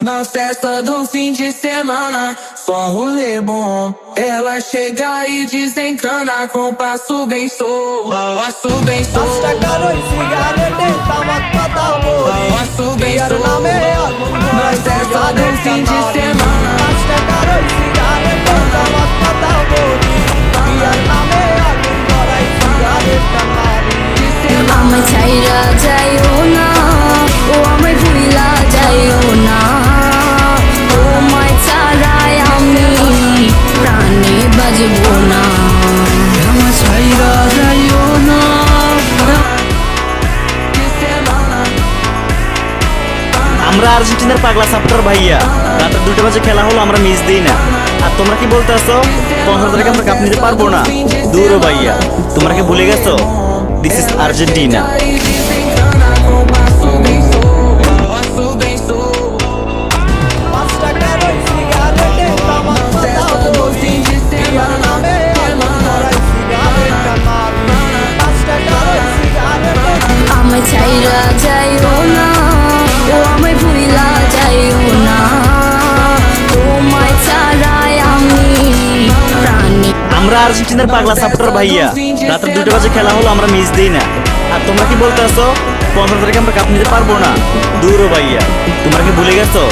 Na festa do fim de semana, só rolê bom. Ela chega e desencana com passo bem solto. Passo bem solto. টাকার ওই সিগারেটে তামাক পাতা বড়ি Passo bem বিয়ার solto. নামে আগুন Na ধরাই festa do cigarette fim de tannery semana. টাকার ওই সিগারেটে তামাক পাতা বড়ি বিয়ার নামে আগুন ধরাই সিগারেট টানারি আমায় ছাইরা যাইও না, ও আমায় ভুইলা যাইও না, তোমায় ছাড়াই আমি প্রাণে বাজবো না। আমায় ছাইরা যাইও না। আমরা আর্জেন্টিনার পাগলা সাপোর্টার ভাইয়া, রাতে 2টা বাজে খেলা হলো আমরা মিস দিই না। আর তোমরা কি বলতে আসো 15 তারিখে আমরা কাপ নিতে পারবো না? দূরও ভাইয়া, তোমরা কি ভুলে গেছো this is Argentina. E desencana com passo bem solto. Passo bem solto. 5 টাকার ওই সিগারেটে তামাক পাতা বড়ি বিয়ার নামে আগুন ধরাই সিগারেট টানারি 5 টাকার ওই সিগারেটে আমায় ছাইরা যাইও না, ও আমায় ভুইলা যাইও না, তোমায় ছাড়াই আমি প্রাণে। আমরা আর্জেন্টিনার পাগলা সাপোর্টার ভাইয়া, রাতে 2টা বাজে খেলা হলো আমরা মিস দিই না। আর তোমরা কি বলতে আসো 15 তারিখে আমরা কাপ নিতে পারবো না? দূরও ভাইয়া, তোমরা কি ভুলে গেছো